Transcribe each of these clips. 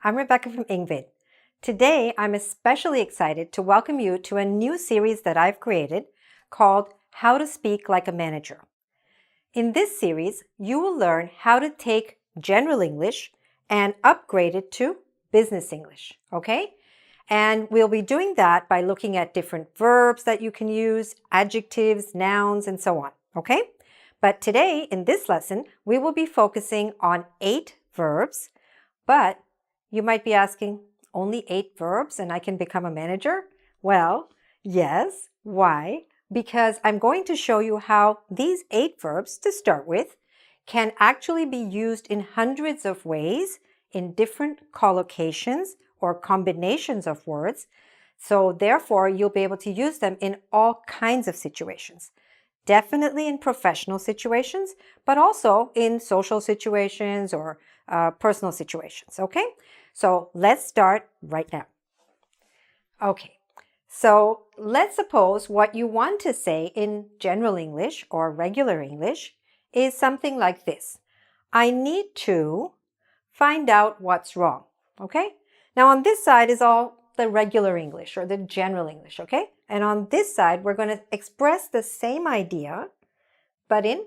I'm Rebecca from Ingvid. Today, I'm especially excited to welcome you to a new series that I've created called How to Speak Like a Manager. In this series, you will learn how to take general English and upgrade it to business English, okay? And we'll be doing that by looking at different verbs that you can use, adjectives, nouns, and so on, okay? But today, in this lesson, we will be focusing on 8 verbs, but you might be asking, only 8 verbs and I can become a manager? Well, yes. Why? Because I'm going to show you how these 8 verbs, to start with, can actually be used in hundreds of ways in different collocations or combinations of words. So therefore, you'll be able to use them in all kinds of situations. Definitely in professional situations, but also in social situations or personal situations, okay? So let's start right now. Okay, so let's suppose what you want to say in general English or regular English is something like this. I need to find out what's wrong, okay? Now on this side is all the regular English or the general English, okay? And on this side, we're going to express the same idea, but in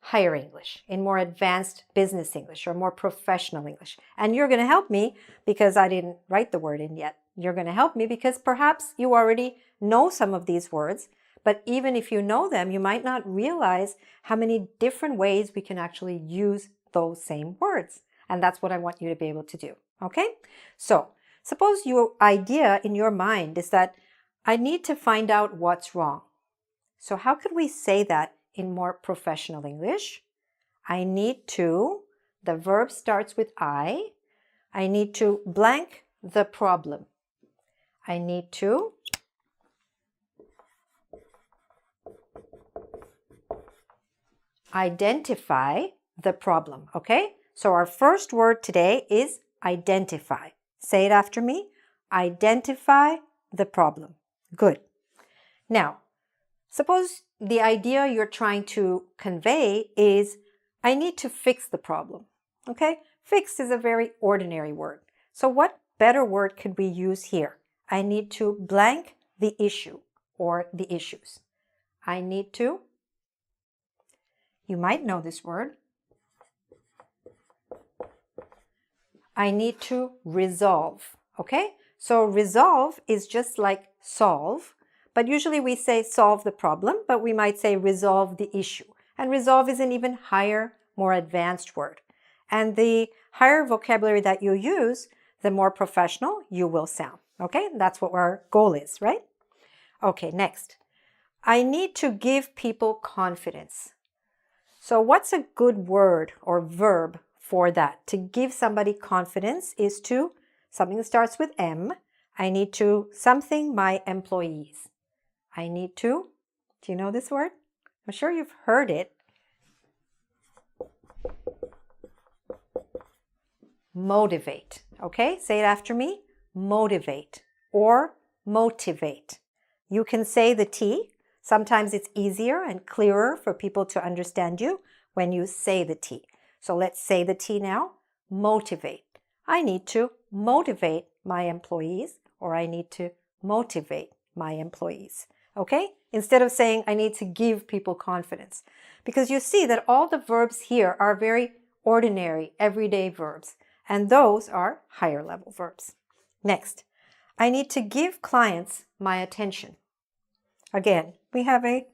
higher English, in more advanced business English or more professional English. And you're going to help me because I didn't write the word in yet. You're going to help me because perhaps you already know some of these words, but even if you know them, you might not realize how many different ways we can actually use those same words. And that's what I want you to be able to do. Okay? So suppose your idea in your mind is that I need to find out what's wrong. So how could we say that in more professional English? I need to, the verb starts with I need to blank the problem. I need to identify the problem, okay? So our first word today is identify. Say it after me. Identify the problem. Good. Now, suppose the idea you're trying to convey is, I need to fix the problem, okay? Fix is a very ordinary word. So what better word could we use here? I need to blank the issue or the issues. I need to, you might know this word. I need to resolve, okay? So resolve is just like solve, but usually we say solve the problem, but we might say resolve the issue. And resolve is an even higher, more advanced word. And the higher vocabulary that you use, the more professional you will sound. Okay, that's what our goal is, right? Okay, next. I need to give people confidence. So what's a good word or verb for that? To give somebody confidence is to, something that starts with M. I need to something my employees. I need to, do you know this word? I'm sure you've heard it. Motivate, okay? Say it after me. Motivate or motivate. You can say the T. Sometimes it's easier and clearer for people to understand you when you say the T. So let's say the T now. Motivate. I need to motivate my employees, or I need to motivate my employees. Okay? Instead of saying I need to give people confidence. Because you see that all the verbs here are very ordinary, everyday verbs. And those are higher level verbs. Next, I need to give clients my attention. Again, we have a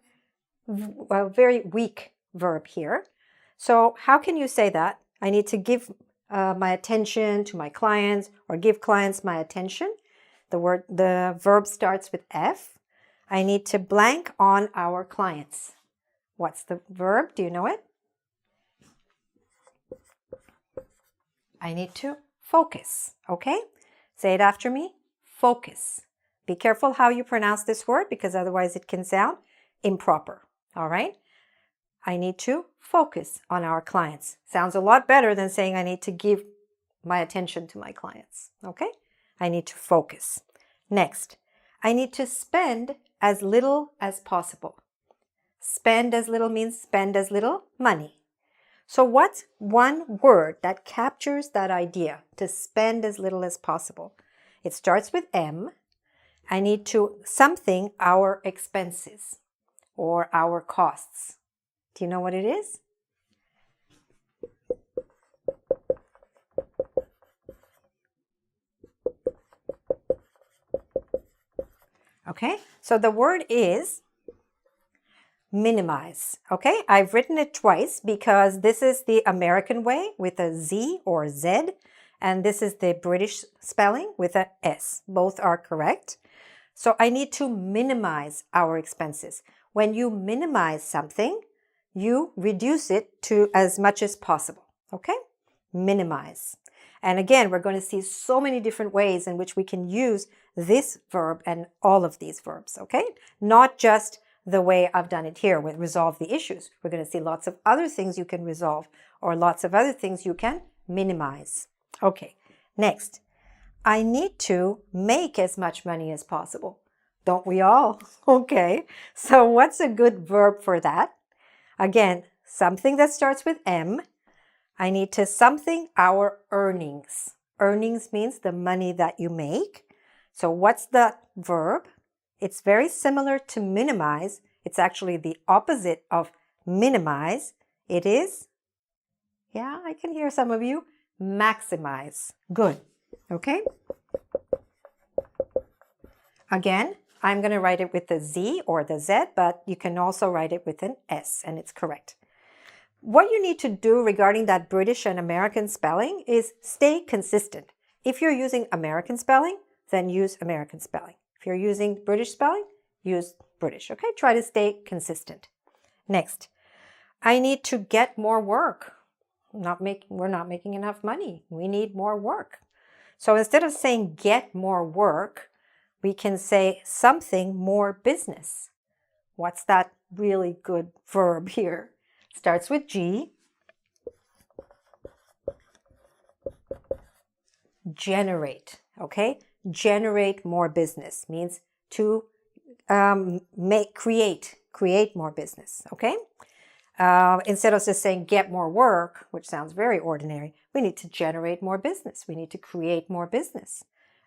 very weak verb here. So how can you say that? I need to give my attention to my clients or give clients my attention. The verb starts with F. I need to blank on our clients. What's the verb? Do you know it? I need to focus, okay? Say it after me. Focus. Be careful how you pronounce this word because otherwise it can sound improper, all right? I need to focus on our clients. Sounds a lot better than saying I need to give my attention to my clients, okay? I need to focus. Next, I need to spend as little as possible. Spend as little means spend as little money. So what's one word that captures that idea to spend as little as possible? It starts with M. I need to something our expenses or our costs. Do you know what it is? Okay, so the word is minimize. Okay, I've written it twice because this is the American way with a Z or Z, and this is the British spelling with a S. Both are correct. So I need to minimize our expenses. When you minimize something, you reduce it to as much as possible. Okay, minimize. And again, we're going to see so many different ways in which we can use this verb and all of these verbs, okay? Not just the way I've done it here with resolve the issues. We're going to see lots of other things you can resolve or lots of other things you can minimize. Okay, next. I need to make as much money as possible. Don't we all? Okay, so what's a good verb for that? Again, something that starts with M. I need to something our earnings. Earnings means the money that you make. So what's the verb? It's very similar to minimize. It's actually the opposite of minimize. It is, yeah, I can hear some of you, maximize. Good. Okay. Again, I'm going to write it with the Z or the Z, but you can also write it with an S, and it's correct. What you need to do regarding that British and American spelling is stay consistent. If you're using American spelling, then use American spelling. If you're using British spelling, use British. Okay, try to stay consistent. Next, I need to get more work. We're not making enough money. We need more work. So instead of saying get more work, we can say something more business. What's that really good verb here? Starts with G. Generate, okay? Generate more business means to create more business, okay? Instead of just saying get more work, which sounds very ordinary, we need to generate more business. We need to create more business,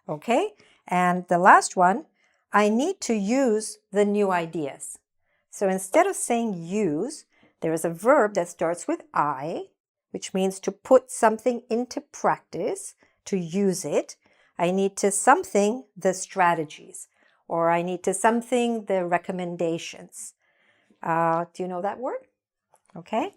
okay? And the last one, I need to use the new ideas. So instead of saying use, there is a verb that starts with I, which means to put something into practice, to use it. I need to something the strategies, or I need to something the recommendations. Do you know that word? Okay.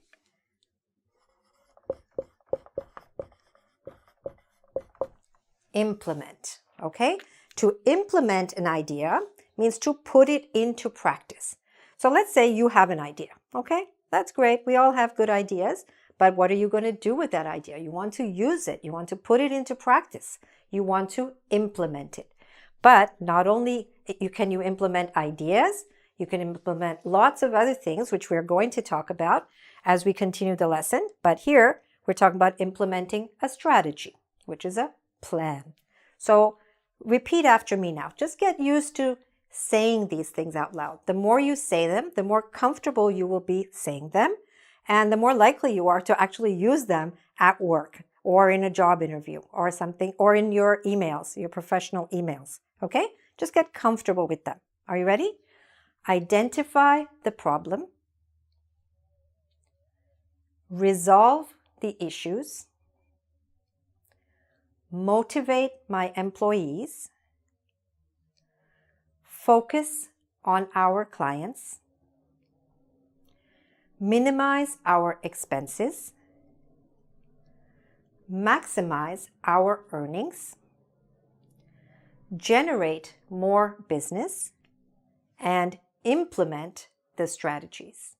Implement, okay? To implement an idea means to put it into practice. So let's say you have an idea, okay? That's great. We all have good ideas, but what are you going to do with that idea? You want to use it. You want to put it into practice. You want to implement it. But not only can you implement ideas, you can implement lots of other things, which we're going to talk about as we continue the lesson. But here, we're talking about implementing a strategy, which is a plan. So repeat after me now. Just get used to saying these things out loud. The more you say them, the more comfortable you will be saying them, and the more likely you are to actually use them at work or in a job interview or something, or in your emails, your professional emails. Okay? Just get comfortable with them. Are you ready? Identify the problem. Resolve the issues. Motivate my employees. Focus on our clients. Minimize our expenses. Maximize our earnings. Generate more business. And implement the strategies.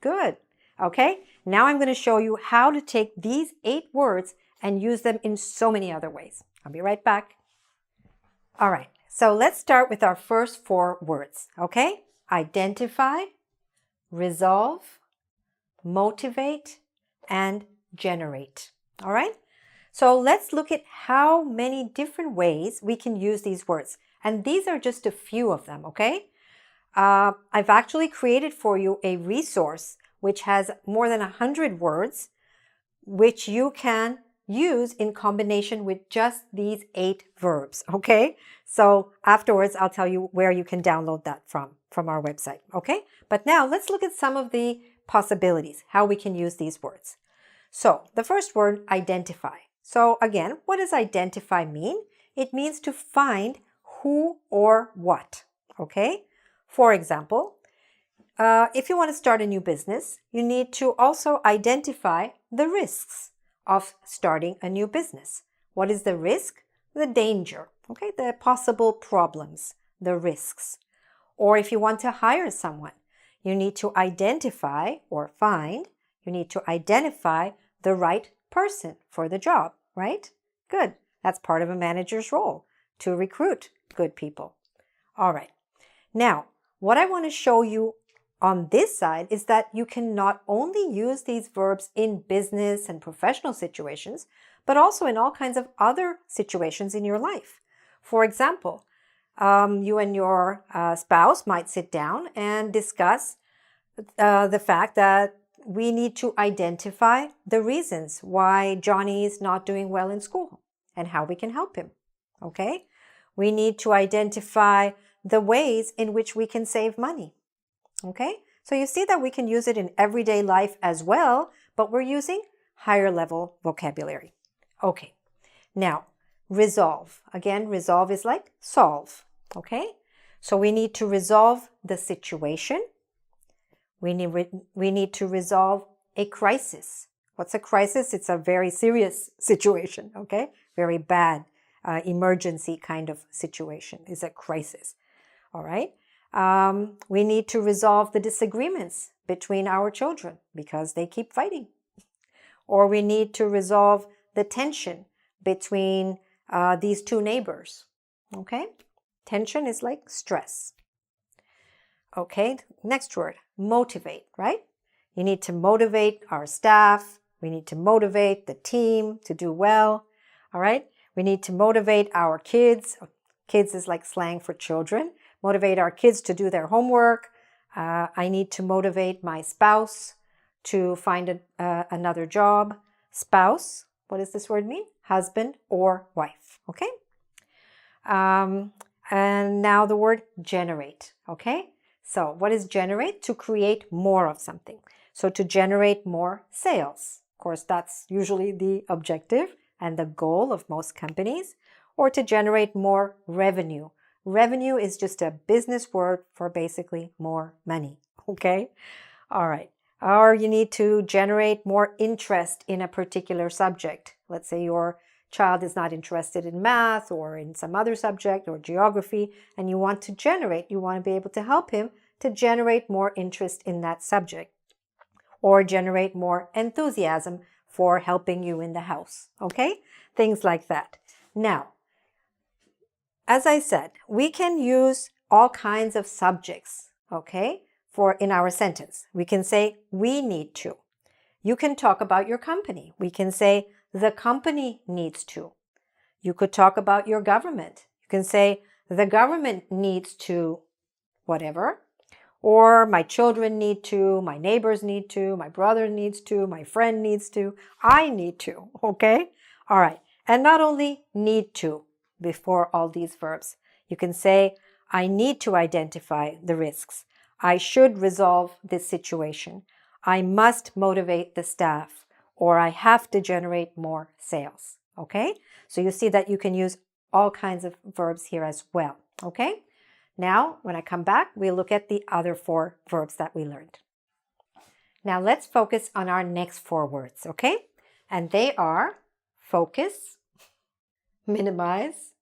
Good. Okay, now I'm going to show you how to take these 8 words and use them in so many other ways. I'll be right back. All right, so let's start with our first 4 words, okay? Identify, resolve, motivate, and generate. All right? So let's look at how many different ways we can use these words. And these are just a few of them, okay? I've actually created for you a resource which has more than 100 words, which you can use in combination with just these 8 verbs, okay? So afterwards, I'll tell you where you can download that from our website, okay? But now let's look at some of the possibilities, how we can use these words. So the first word, identify. So again, what does identify mean? It means to find who or what, okay? For example, if you want to start a new business, you need to also identify the risks of starting a new business. What is the risk? The danger, okay? The possible problems, the risks. Or if you want to hire someone, you need to identify or find, you need to identify the right person for the job, right? Good. That's part of a manager's role, to recruit good people. All right. Now, what I want to show you on this side is that you can not only use these verbs in business and professional situations, but also in all kinds of other situations in your life. For example, you and your spouse might sit down and discuss the fact that we need to identify the reasons why Johnny is not doing well in school and how we can help him, okay? We need to identify the ways in which we can save money. Okay, so you see that we can use it in everyday life as well, but we're using higher level vocabulary. Okay, now resolve. Again, resolve is like solve. Okay, so we need to resolve the situation. We need to resolve a crisis. What's a crisis? It's a very serious situation. Okay, very bad emergency kind of situation is a crisis. All right. We need to resolve the disagreements between our children because they keep fighting. Or we need to resolve the tension between these two neighbors. Okay? Tension is like stress. Okay, next word, motivate, right? You need to motivate our staff. We need to motivate the team to do well. All right? We need to motivate our kids. Kids is like slang for children. Motivate our kids to do their homework. I need to motivate my spouse to find another job. Spouse, what does this word mean? Husband or wife, okay? And now the word generate, okay? So what is generate? To create more of something. So to generate more sales. Of course, that's usually the objective and the goal of most companies. Or to generate more revenue. Revenue is just a business word for basically more money, okay? All right. Or you need to generate more interest in a particular subject. Let's say your child is not interested in math or in some other subject or geography, and you want to be able to help him to generate more interest in that subject or generate more enthusiasm for helping you in the house, okay? Things like that. Now, as I said, we can use all kinds of subjects, okay, in our sentence. We can say, we need to. You can talk about your company. We can say, the company needs to. You could talk about your government. You can say, the government needs to whatever. Or my children need to, my neighbors need to, my brother needs to, my friend needs to, I need to, okay? All right. And not only need to, before all these verbs. You can say, I need to identify the risks. I should resolve this situation. I must motivate the staff, or I have to generate more sales. Okay? So you see that you can use all kinds of verbs here as well. Okay? Now, when I come back, we'll look at the other 4 verbs that we learned. Now let's focus on our next 4 words, okay? And they are focus, minimize,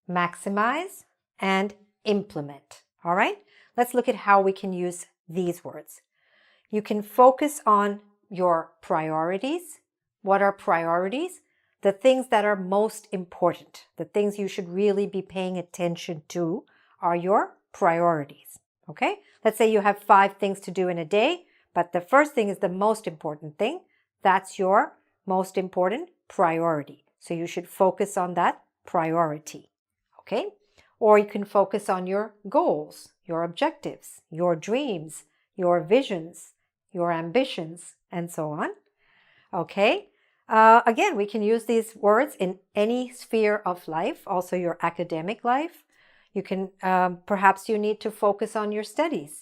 maximize, and implement. All right? Let's look at how we can use these words. You can focus on your priorities. What are priorities? The things that are most important, the things you should really be paying attention to are your priorities. Okay? Let's say you have 5 things to do in a day, but the first thing is the most important thing. That's your most important priority. So you should focus on that priority. Okay? Or you can focus on your goals, your objectives, your dreams, your visions, your ambitions, and so on. Okay. Again, we can use these words in any sphere of life, also your academic life. You can, perhaps you need to focus on your studies.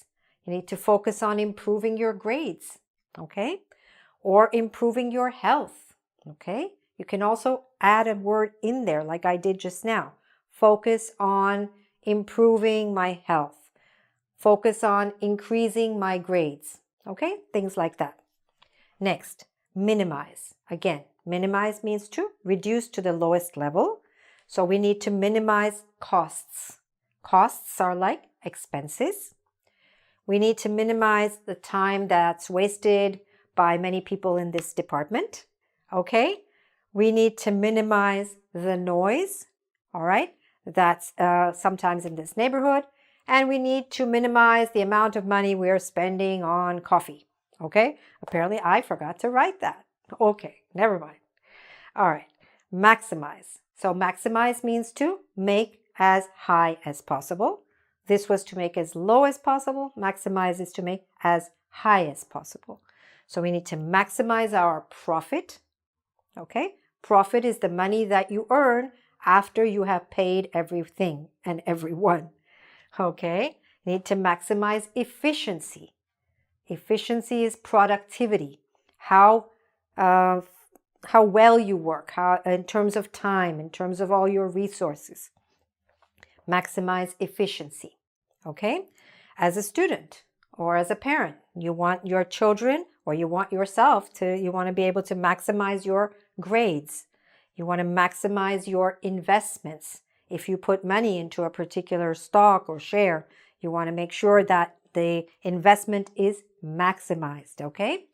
You need to focus on improving your grades, okay? Or improving your health, okay? You can also add a word in there like I did just now. Focus on improving my health. Focus on increasing my grades, okay? Things like that. Next, minimize. Again, minimize means to reduce to the lowest level. So we need to minimize costs. Costs are like expenses. We need to minimize the time that's wasted by many people in this department. Okay? We need to minimize the noise. All right? That's sometimes in this neighborhood. And we need to minimize the amount of money we're spending on coffee. Okay? Apparently I forgot to write that. Okay, never mind. All right. Maximize. So maximize means to make as high as possible. This was to make as low as possible. Maximize is to make as high as possible. So we need to maximize our profit. Okay? Profit is the money that you earn after you have paid everything and everyone. Okay? Need to maximize efficiency. Efficiency is productivity. How well you work, in terms of time, in terms of all your resources. Maximize efficiency, okay? As a student or as a parent, you want your children or you want yourself you want to be able to maximize your grades. You want to maximize your investments. If you put money into a particular stock or share, you want to make sure that the investment is maximized, okay?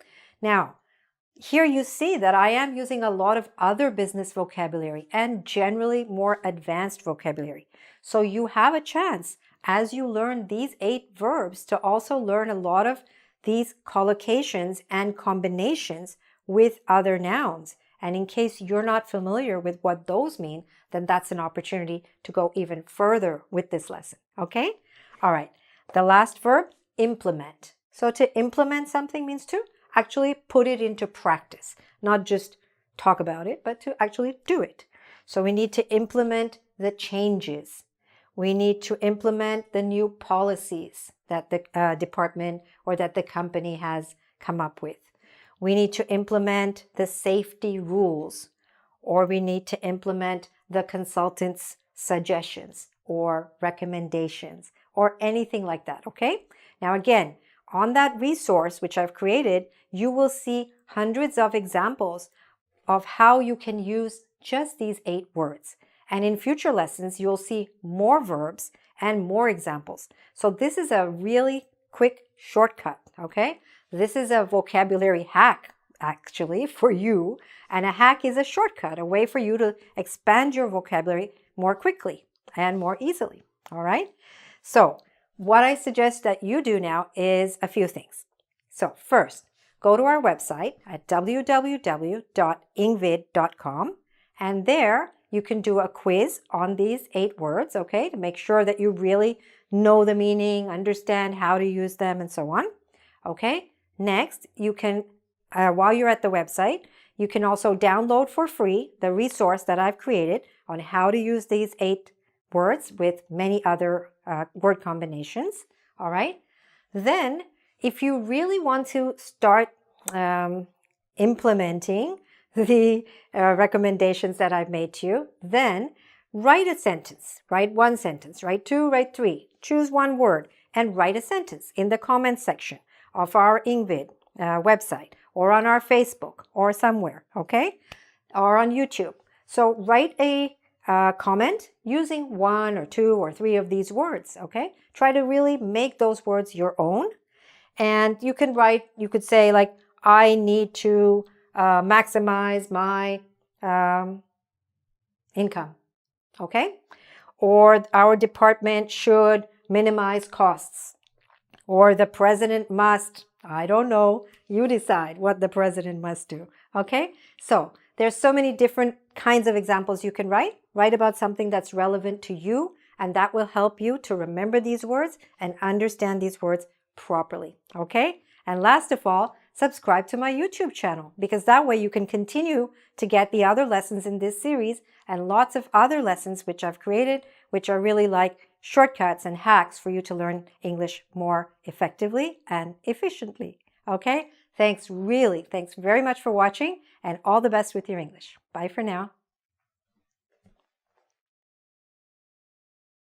Now, here you see that I am using a lot of other business vocabulary and generally more advanced vocabulary. So you have a chance as you learn these 8 verbs to also learn a lot of these collocations and combinations with other nouns. And in case you're not familiar with what those mean, then that's an opportunity to go even further with this lesson. Okay? All right. The last verb, implement. So to implement something means to actually put it into practice, not just talk about it, but to actually do it. So we need to implement the changes. We need to implement the new policies that the department or that the company has come up with. We need to implement the safety rules, or we need to implement the consultant's suggestions or recommendations or anything like that, okay? Now again, on that resource which I've created, you will see hundreds of examples of how you can use just these 8 words. And in future lessons, you'll see more verbs and more examples. So this is a really quick shortcut, okay? This is a vocabulary hack, actually, for you. And a hack is a shortcut, a way for you to expand your vocabulary more quickly and more easily, all right? So what I suggest that you do now is a few things. So first, go to our website at www.ingvid.com, and there you can do a quiz on these 8 words, okay, to make sure that you really know the meaning, understand how to use them, and so on, okay? Next, you can, while you're at the website, you can also download for free the resource that I've created on how to use these 8 words with many other word combinations, all right? Then, if you really want to start implementing the recommendations that I've made to you, then write a sentence. Write 1 sentence, write 2, write 3. Choose 1 word and write a sentence in the comments section of our Ingvid website or on our Facebook or somewhere, okay? Or on YouTube. So write a comment using 1 or 2 or 3 of these words, okay? Try to really make those words your own. And you can write, you could say like, I need to maximize my income, okay? Or our department should minimize costs. Or the president must, I don't know, you decide what the president must do, okay? So there's so many different kinds of examples you can write. Write about something that's relevant to you, and that will help you to remember these words and understand these words properly, okay? And last of all, subscribe to my YouTube channel, because that way you can continue to get the other lessons in this series and lots of other lessons which I've created, which are really like shortcuts and hacks for you to learn English more effectively and efficiently. Okay? Thanks very much for watching, and all the best with your English. Bye for now.